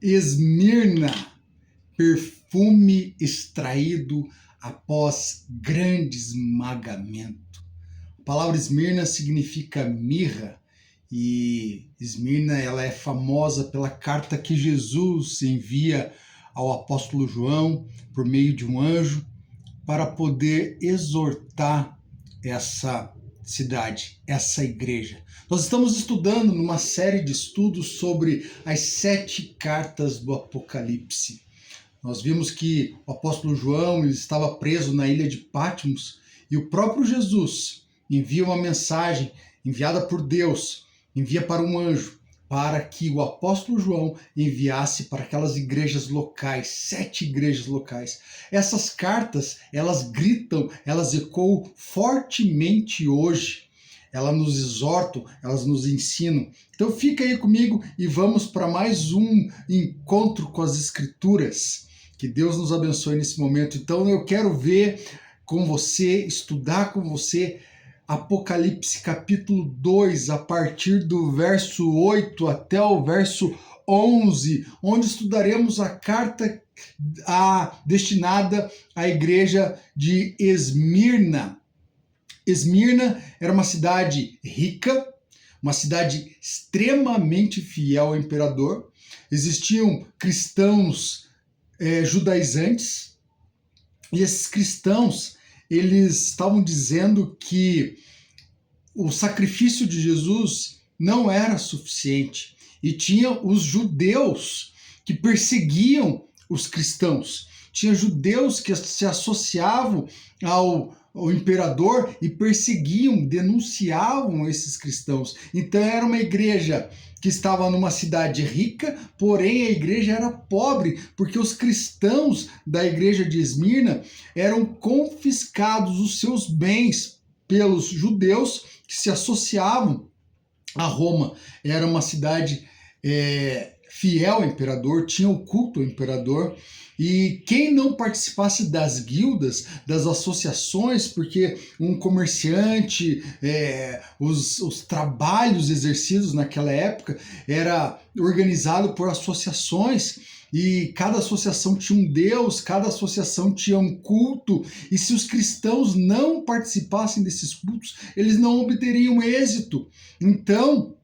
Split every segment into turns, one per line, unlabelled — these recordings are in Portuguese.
Esmirna, perfume extraído após grande esmagamento. A palavra Esmirna significa mirra e Esmirna ela é famosa pela carta que Jesus envia ao apóstolo João por meio de um anjo para poder exortar essa cidade, essa igreja. Nós estamos estudando numa série de estudos sobre as 7 cartas do Apocalipse. Nós vimos que o apóstolo João ele estava preso na ilha de Patmos e o próprio Jesus envia uma mensagem enviada por Deus, envia para um anjo, para que o apóstolo João enviasse para aquelas igrejas locais, 7 igrejas locais. Essas cartas, elas gritam, elas ecoam fortemente hoje. Elas nos exortam, elas nos ensinam. Então fica aí comigo e vamos para mais um encontro com as Escrituras. Que Deus nos abençoe nesse momento. Então eu quero ver com você, estudar com você Apocalipse capítulo 2, a partir do verso 8 até o verso 11, onde estudaremos a carta destinada à igreja de Esmirna. Esmirna era uma cidade rica, uma cidade extremamente fiel ao imperador. Existiam cristãos judaizantes, e esses cristãos eles estavam dizendo que o sacrifício de Jesus não era suficiente e tinha os judeus que perseguiam os cristãos. Tinha judeus que se associavam ao imperador e perseguiam, denunciavam esses cristãos. Então era uma igreja que estava numa cidade rica, porém a igreja era pobre, porque os cristãos da igreja de Esmirna eram confiscados os seus bens pelos judeus que se associavam a Roma. Era uma cidade fiel ao imperador, tinha o culto ao imperador, e quem não participasse das guildas, das associações, porque um comerciante, os trabalhos exercidos naquela época era organizado por associações, e cada associação tinha um deus, cada associação tinha um culto, e se os cristãos não participassem desses cultos, eles não obteriam êxito. Então,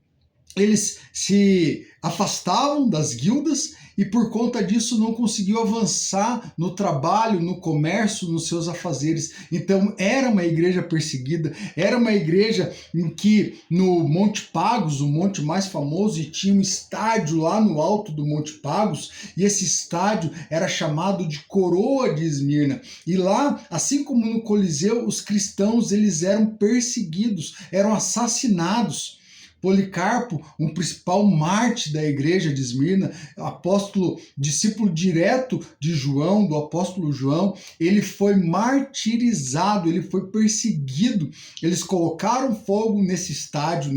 eles se afastavam das guildas e por conta disso não conseguiu avançar no trabalho, no comércio, nos seus afazeres. Então era uma igreja perseguida, era uma igreja em que no Monte Pagos, o monte mais famoso, e tinha um estádio lá no alto do Monte Pagos, e esse estádio era chamado de Coroa de Esmirna. E lá, assim como no Coliseu, os cristãos eles eram perseguidos, eram assassinados. Policarpo, um principal mártir da igreja de Esmirna, apóstolo, discípulo direto de João, do apóstolo João, ele foi martirizado, ele foi perseguido. Eles colocaram fogo nesse estádio,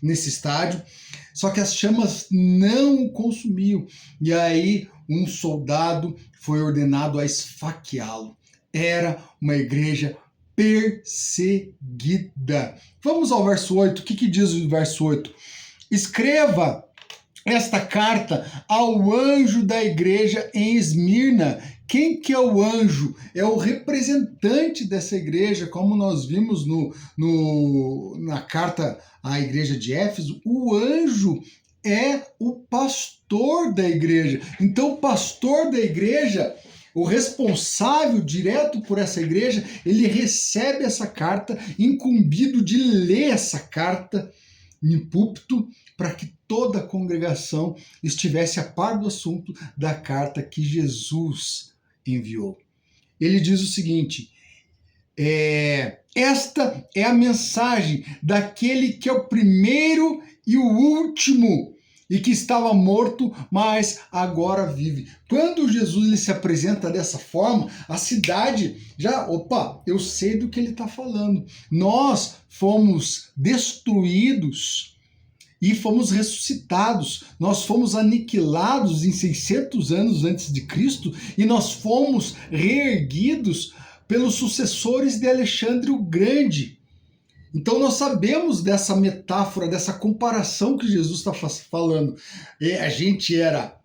nesse estádio, só que as chamas não o consumiam. E aí um soldado foi ordenado a esfaqueá-lo. Era uma igreja perseguida. Vamos ao verso 8. O que diz o verso 8? Escreva esta carta ao anjo da igreja em Esmirna. Quem que é o anjo? É o representante dessa igreja, como nós vimos na carta à igreja de Éfeso. O anjo é o pastor da igreja. Então, o pastor da igreja, o responsável direto por essa igreja, ele recebe essa carta, incumbido de ler essa carta em púlpito, para que toda a congregação estivesse a par do assunto da carta que Jesus enviou. Ele diz o seguinte: esta é a mensagem daquele que é o primeiro e o último, e que estava morto, mas agora vive. Quando Jesus ele se apresenta dessa forma, a cidade já, eu sei do que ele está falando. Nós fomos destruídos e fomos ressuscitados. Nós fomos aniquilados em 600 anos antes de Cristo e nós fomos reerguidos pelos sucessores de Alexandre o Grande. Então nós sabemos dessa metáfora, dessa comparação que Jesus está falando. A gente era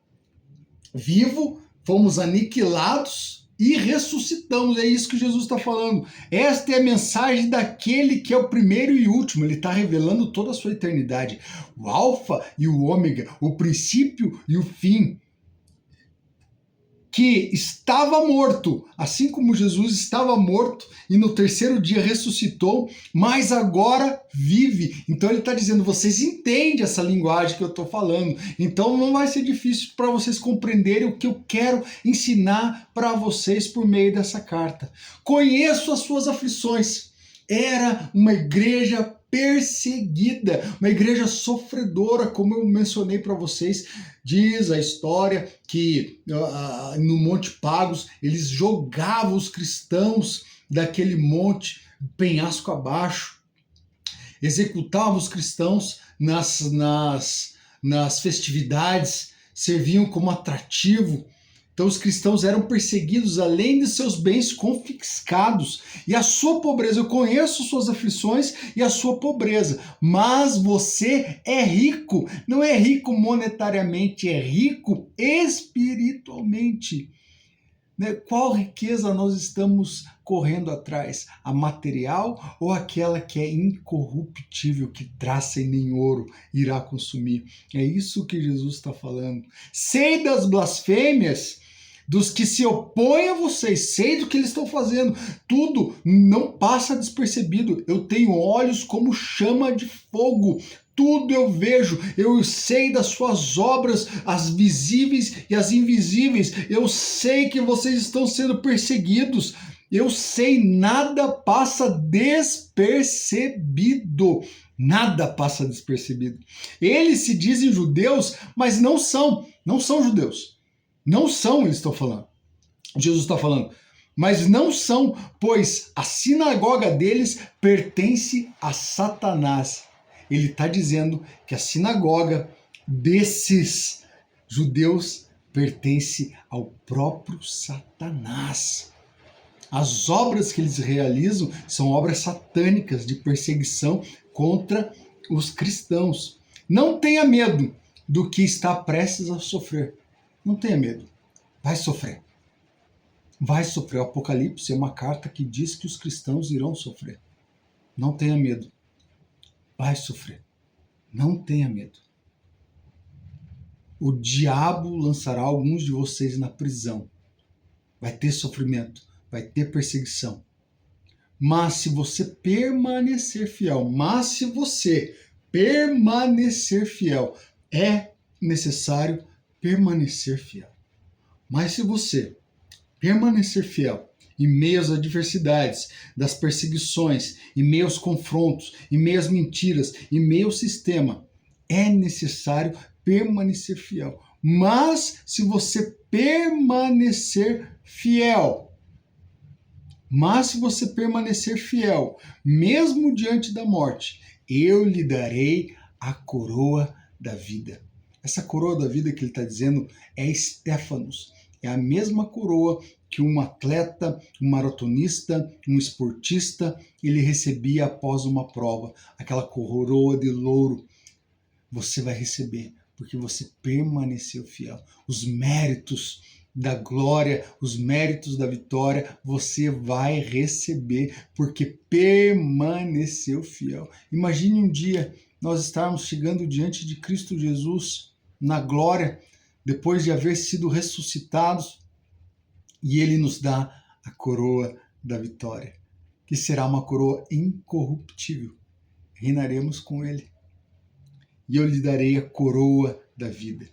vivo, fomos aniquilados e ressuscitamos. É isso que Jesus está falando. Esta é a mensagem daquele que é o primeiro e último. Ele está revelando toda a sua eternidade. O alfa e o ômega, o princípio e o fim. Que estava morto, assim como Jesus estava morto e no terceiro dia ressuscitou, mas agora vive. Então ele está dizendo, vocês entendem essa linguagem que eu estou falando, então não vai ser difícil para vocês compreenderem o que eu quero ensinar para vocês por meio dessa carta. Conheço as suas aflições. Era uma igreja perseguida, uma igreja sofredora, como eu mencionei para vocês. Diz a história que no Monte Pagos eles jogavam os cristãos daquele monte, penhasco abaixo, executavam os cristãos nas festividades, serviam como atrativo. Então os cristãos eram perseguidos, além de seus bens confiscados. E a sua pobreza, eu conheço suas aflições e a sua pobreza. Mas você é rico. Não é rico monetariamente, é rico espiritualmente. Qual riqueza nós estamos correndo atrás? A material ou aquela que é incorruptível, que traça e nem ouro irá consumir? É isso que Jesus está falando. Sei das blasfêmias dos que se opõem a vocês, sei do que eles estão fazendo, tudo não passa despercebido. Eu tenho olhos como chama de fogo, tudo eu vejo, eu sei das suas obras, as visíveis e as invisíveis, eu sei que vocês estão sendo perseguidos, eu sei, nada passa despercebido. Nada passa despercebido. Eles se dizem judeus, mas não são judeus. Não são, eles estão falando. Jesus está falando. Mas não são, pois a sinagoga deles pertence a Satanás. Ele está dizendo que a sinagoga desses judeus pertence ao próprio Satanás. As obras que eles realizam são obras satânicas de perseguição contra os cristãos. Não tenha medo do que está prestes a sofrer. Não tenha medo. Vai sofrer. Vai sofrer. O Apocalipse é uma carta que diz que os cristãos irão sofrer. Não tenha medo. Vai sofrer. Não tenha medo. O diabo lançará alguns de vocês na prisão. Vai ter sofrimento. Vai ter perseguição. Mas se você permanecer fiel, é necessário permanecer fiel. Mas se você permanecer fiel em meio às adversidades, das perseguições, em meio aos confrontos, em meio às mentiras, em meio ao sistema, é necessário permanecer fiel. Mas se você permanecer fiel, mesmo diante da morte, eu lhe darei a coroa da vida. Essa coroa da vida que ele está dizendo é Estéfanos. É a mesma coroa que um atleta, um maratonista, um esportista, ele recebia após uma prova. Aquela coroa de louro. Você vai receber, porque você permaneceu fiel. Os méritos da glória, os méritos da vitória, você vai receber, porque permaneceu fiel. Imagine um dia nós estarmos chegando diante de Cristo Jesus na glória, depois de haver sido ressuscitados, e ele nos dá a coroa da vitória, que será uma coroa incorruptível. Reinaremos com ele. E eu lhe darei a coroa da vida.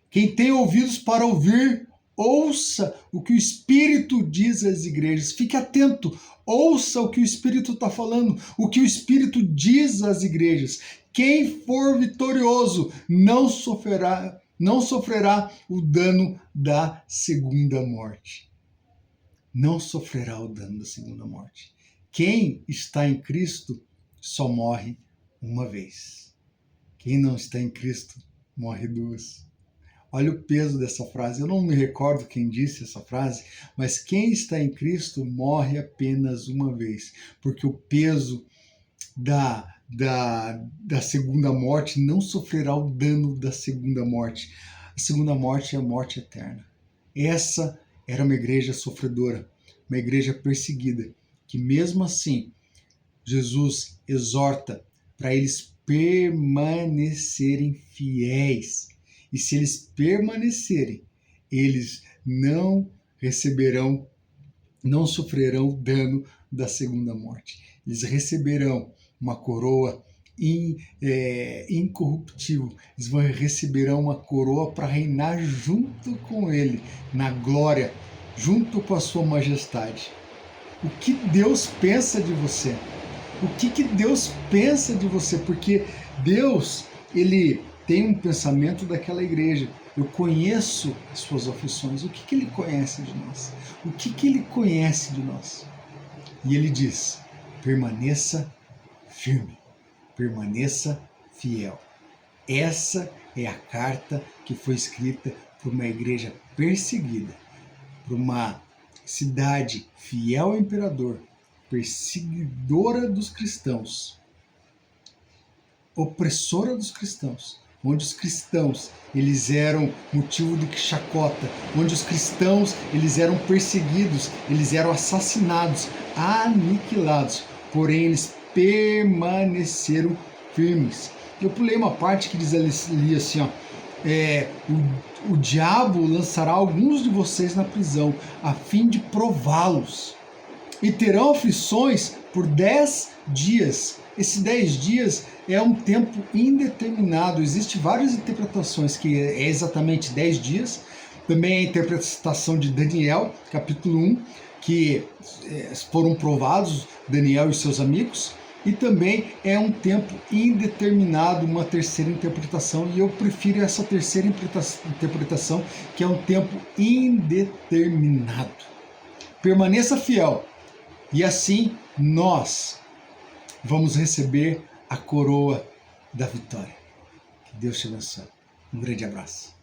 Quem tem ouvidos para ouvir, ouça o que o Espírito diz às igrejas. Fique atento, ouça o que o Espírito está falando, o que o Espírito diz às igrejas. Quem for vitorioso não sofrerá o dano da segunda morte. Não sofrerá o dano da segunda morte. Quem está em Cristo só morre uma vez. Quem não está em Cristo morre duas. Olha o peso dessa frase. Eu não me recordo quem disse essa frase, mas quem está em Cristo morre apenas uma vez, porque o peso da segunda morte não sofrerá o dano da segunda morte. A segunda morte é a morte eterna. Essa era uma igreja sofredora, uma igreja perseguida, que mesmo assim Jesus exorta para eles permanecerem fiéis. E se eles permanecerem, eles não receberão, não sofrerão dano da segunda morte. Eles receberão uma coroa incorruptível. Eles receberão uma coroa para reinar junto com ele, na glória, junto com a sua majestade. O que Deus pensa de você? O que Deus pensa de você? Porque Deus, ele tem um pensamento daquela igreja. Eu conheço as suas aflições. O que ele conhece de nós? O que ele conhece de nós? E ele diz: permaneça firme, permaneça fiel. Essa é a carta que foi escrita para uma igreja perseguida, para uma cidade fiel ao imperador, perseguidora dos cristãos, opressora dos cristãos, onde os cristãos eles eram motivo de chacota, onde os cristãos eles eram perseguidos, eles eram assassinados, aniquilados, porém eles permaneceram firmes. Eu pulei uma parte que diz ali assim, ó, o diabo lançará alguns de vocês na prisão, a fim de prová-los, e terão aflições por 10 dias. Esses 10 dias é um tempo indeterminado. Existem várias interpretações, que é exatamente 10 dias. Também a interpretação de Daniel, capítulo 1, que foram provados, Daniel e seus amigos. E também é um tempo indeterminado, uma terceira interpretação, e eu prefiro essa terceira interpretação, que é um tempo indeterminado. Permaneça fiel, e assim nós vamos receber a coroa da vitória. Que Deus te abençoe. Um grande abraço.